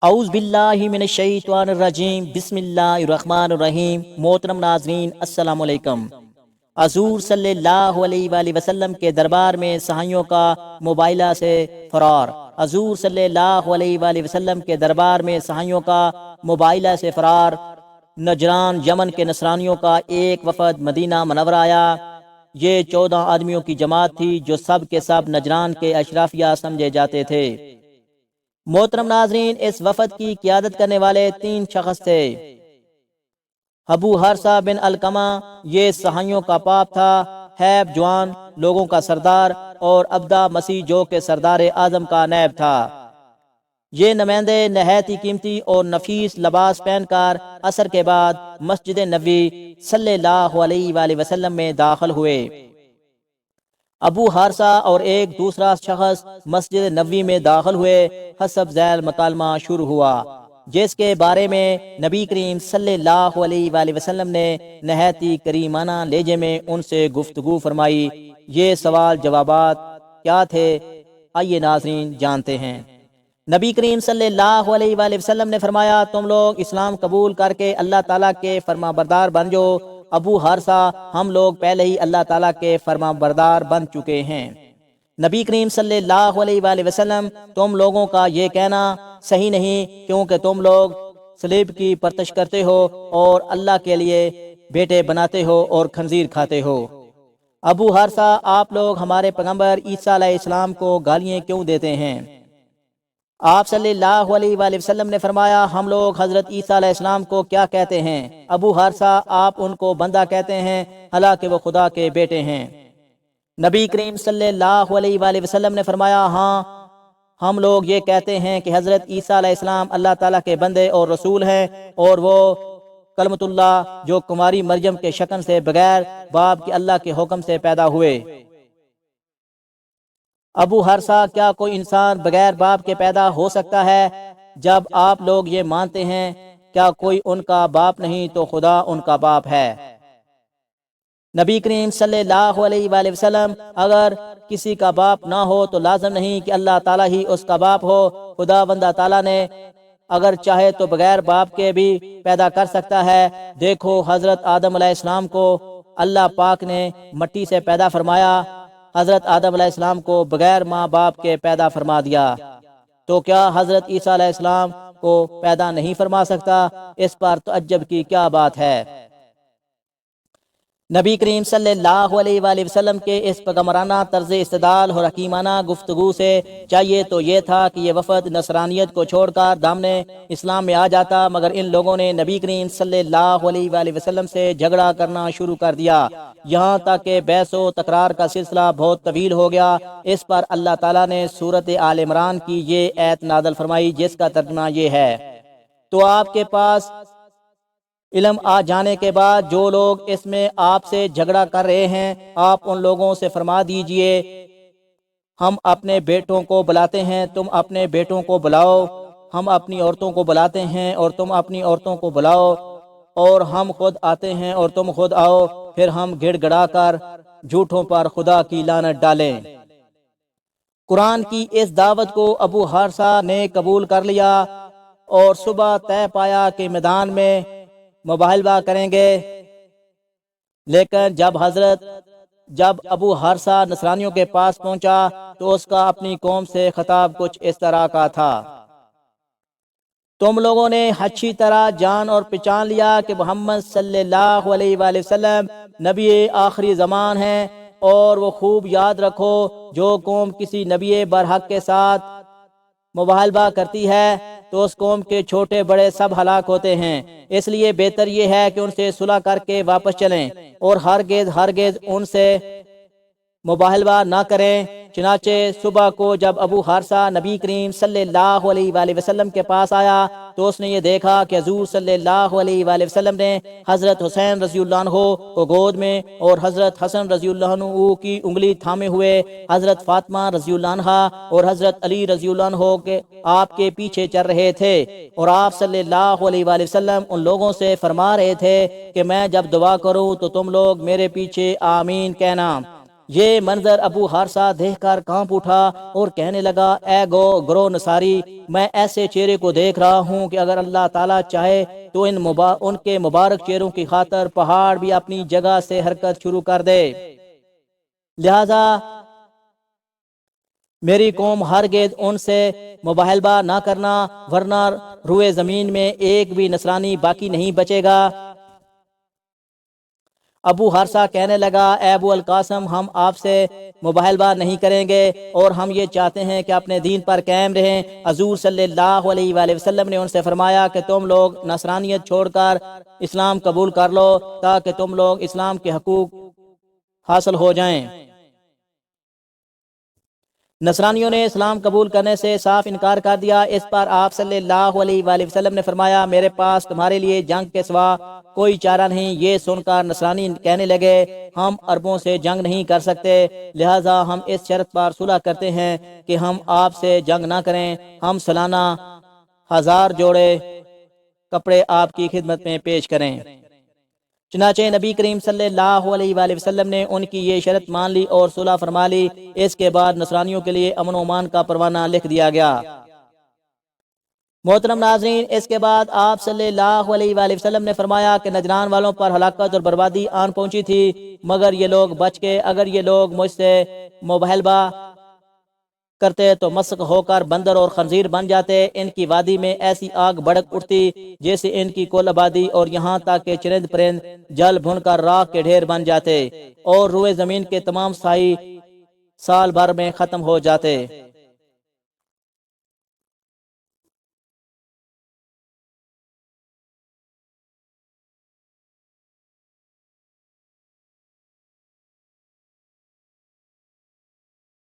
اعوذ باللہ من الشیطان الرجیم، بسم اللہ الرحمن الرحیم۔ محترم ناظرین، السلام علیکم۔ حضور صلی اللہ علیہ وآلہ وسلم کے دربار میں صحابیوں کا مباہلہ سے فرار۔ حضور صلی اللہ علیہ وآلہ وسلم کے دربار میں صحابیوں کا مباہلہ سے فرار۔ نجران یمن کے نصرانیوں کا ایک وفد مدینہ منورہ آیا۔ یہ 14 آدمیوں کی جماعت تھی جو سب کے سب نجران کے اشرافیہ سمجھے جاتے تھے۔ محترم ناظرین، اس وفد کی قیادت کرنے والے 3 شخص تھے۔ ابو حرثہ بن علقمہ، یہ صحابیوں کا باپ تھا، حیب جوان لوگوں کا سردار، اور عبدہ مسیح جو کہ سردار اعظم کا نائب تھا۔ یہ نمائندے نہایت ہی قیمتی اور نفیس لباس پہن کر عصر کے بعد مسجد نبوی صلی اللہ علیہ وآلہ وسلم میں داخل ہوئے۔ ابو حارثہ اور ایک دوسرا شخص مسجد نبوی میں داخل ہوئے۔ حسب ذیل مکالمہ شروع ہوا، جس کے بارے میں نبی کریم صلی اللہ علیہ وآلہ وسلم نے نہایت ہی کریمانہ لہجے میں ان سے گفتگو فرمائی۔ یہ سوال جوابات کیا تھے، آئیے ناظرین جانتے ہیں۔ نبی کریم صلی اللہ علیہ وآلہ وسلم نے فرمایا، تم لوگ اسلام قبول کر کے اللہ تعالیٰ کے فرما بردار بن جاؤ۔ ابو حارثہ، ہم لوگ پہلے ہی اللہ تعالیٰ کے فرما بردار بن چکے ہیں۔ نبی کریم صلی اللہ علیہ وآلہ وسلم، تم لوگوں کا یہ کہنا صحیح نہیں، کیونکہ تم لوگ صلیب کی پرستش کرتے ہو اور اللہ کے لیے بیٹے بناتے ہو اور خنزیر کھاتے ہو۔ ابو حارثہ، آپ لوگ ہمارے پیغمبر عیسیٰ علیہ السلام کو گالیاں کیوں دیتے ہیں؟ آپ صلی اللہ علیہ وآلہ وسلم نے فرمایا، ہم لوگ حضرت عیسیٰ علیہ السلام کو کیا کہتے ہیں؟ ابو حارثہ، آپ ان کو بندہ کہتے ہیں، حالانکہ وہ خدا کے بیٹے ہیں۔ نبی کریم صلی اللہ علیہ وآلہ وسلم نے فرمایا، ہاں، ہم لوگ یہ کہتے ہیں کہ حضرت عیسیٰ علیہ السلام اللہ تعالیٰ کے بندے اور رسول ہیں، اور وہ کلمۃ اللہ جو کماری مریم کے شکن سے بغیر باپ کے اللہ کے حکم سے پیدا ہوئے۔ ابو حارثہ، کیا کوئی انسان بغیر باپ کے پیدا ہو سکتا ہے؟ جب آپ لوگ یہ مانتے ہیں کیا کوئی ان کا باپ نہیں تو خدا ان کا باپ ہے۔ نبی کریم صلی اللہ علیہ وآلہ وسلم، اگر کسی کا باپ نہ ہو تو لازم نہیں کہ اللہ تعالیٰ ہی اس کا باپ ہو۔ خدا بندہ تعالیٰ نے اگر چاہے تو بغیر باپ کے بھی پیدا کر سکتا ہے۔ دیکھو، حضرت آدم علیہ السلام کو اللہ پاک نے مٹی سے پیدا فرمایا، حضرت آدم علیہ السلام کو بغیر ماں باپ کے پیدا فرما دیا، تو کیا حضرت عیسیٰ علیہ السلام کو پیدا نہیں فرما سکتا؟ اس پر تعجب کی کیا بات ہے؟ نبی کریم صلی اللہ علیہ وآلہ وسلم کے اس پیغمبرانہ طرز استدلال اور حکیمانہ گفتگو سے چاہیے تو یہ تھا کہ یہ وفد نصرانیت کو چھوڑ کر دامن اسلام میں آ جاتا، مگر ان لوگوں نے نبی کریم صلی اللہ علیہ وآلہ وسلم سے جھگڑا کرنا شروع کر دیا، یہاں تک کہ بحث و تکرار کا سلسلہ بہت طویل ہو گیا۔ اس پر اللہ تعالیٰ نے سورۃ آل عمران کی یہ آیت نازل فرمائی، جس کا ترجمہ یہ ہے، تو آپ کے پاس علم آ جانے کے بعد جو لوگ اس میں آپ سے جھگڑا کر رہے ہیں، آپ ان لوگوں سے فرما دیجئے، ہم اپنے بیٹوں کو بلاتے ہیں، تم اپنے بیٹوں کو بلاؤ، ہم اپنی عورتوں کو بلاتے ہیں اور تم اپنی عورتوں کو بلاؤ، اور ہم خود آتے ہیں اور تم خود آؤ، پھر ہم گڑ گڑا کر جھوٹوں پر خدا کی لعنت ڈالیں۔ قرآن کی اس دعوت کو ابو حارثہ نے قبول کر لیا اور صبح طے پایا کہ میدان میں مباہلہ کریں گے، لیکن جب ابو حارثہ نصرانیوں کے پاس پہنچا تو اس کا اپنی قوم سے خطاب کچھ اس طرح کا تھا، تم لوگوں نے اچھی طرح جان اور پہچان لیا کہ محمد صلی اللہ علیہ وآلہ وسلم نبی آخری زمان ہیں، اور وہ خوب یاد رکھو، جو قوم کسی نبی برحق کے ساتھ مباہلہ کرتی ہے تو اس قوم کے چھوٹے بڑے سب ہلاک ہوتے ہیں، اس لیے بہتر یہ ہے کہ ان سے صلح کر کے واپس چلیں اور ہرگز ان سے مباہلہ نہ کریں۔ چنانچہ صبح کو جب ابو حارثہ نبی کریم صلی اللہ علیہ وآلہ وسلم کے پاس آیا تو اس نے یہ دیکھا کہ حضور صلی اللہ علیہ وآلہ وسلم نے حضرت حسین رضی اللہ عنہ کو گود میں اور حضرت حسن رضی اللہ عنہ کی انگلی تھامے ہوئے حضرت فاطمہ رضی اللہ عنہا اور حضرت علی رضی اللہ عنہ کے آپ کے پیچھے چل رہے تھے، اور آپ صلی اللہ علیہ وآلہ وسلم ان لوگوں سے فرما رہے تھے کہ میں جب دعا کروں تو تم لوگ میرے پیچھے آمین کہنا۔ یہ منظر ابو حارثہ دیکھ کر کانپ اٹھا اور کہنے لگا، اے گروہ نصاری، میں ایسے چہرے کو دیکھ رہا ہوں کہ اگر اللہ تعالیٰ چاہے تو ان کے مبارک چہروں کی خاطر پہاڑ بھی اپنی جگہ سے حرکت شروع کر دے، لہذا میری قوم ہرگز ان سے مباہلہ نہ کرنا، ورنہ روئے زمین میں ایک بھی نصرانی باقی نہیں بچے گا۔ ابو حارثہ کہنے لگا، اے ابو القاسم، ہم آپ سے مباہلہ نہیں کریں گے اور ہم یہ چاہتے ہیں کہ اپنے دین پر قائم رہیں۔ حضور صلی اللہ علیہ وآلہ وسلم نے ان سے فرمایا کہ تم لوگ نصرانیت چھوڑ کر اسلام قبول کر لو تاکہ تم لوگ اسلام کے حقوق حاصل ہو جائیں۔ نصرانیوں نے اسلام قبول کرنے سے صاف انکار کر دیا۔ اس پر آپ صلی اللہ علیہ وآلہ وسلم نے فرمایا، میرے پاس تمہارے لیے جنگ کے سوا کوئی چارہ نہیں۔ یہ سن کر نصرانی کہنے لگے، ہم عربوں سے جنگ نہیں کر سکتے، لہٰذا ہم اس شرط پر صلح کرتے ہیں کہ ہم آپ سے جنگ نہ کریں، ہم سالانہ 1000 جوڑے کپڑے آپ کی خدمت میں پیش کریں۔ چنانچہ نبی کریم صلی اللہ علیہ وآلہ وسلم نے ان کی یہ شرط مان لی اور صلح فرما لی۔ اس کے بعد نصرانیوں کے لیے امن و امان کا پروانہ لکھ دیا گیا۔ محترم ناظرین، اس کے بعد آپ صلی اللہ علیہ وآلہ وسلم نے فرمایا کہ نجران والوں پر ہلاکت اور بربادی آن پہنچی تھی، مگر یہ لوگ بچ کے، اگر یہ لوگ مجھ سے مباہلہ کرتے تو مسخ ہو کر بندر اور خنزیر بن جاتے۔ ان کی وادی میں ایسی آگ بھڑک اٹھتی جیسے ان کی کل آبادی، اور یہاں تک کہ چرند پرند جل بھن کر راکھ کے ڈھیر بن جاتے اور روئے زمین کے تمام سائی سال بھر میں ختم ہو جاتے۔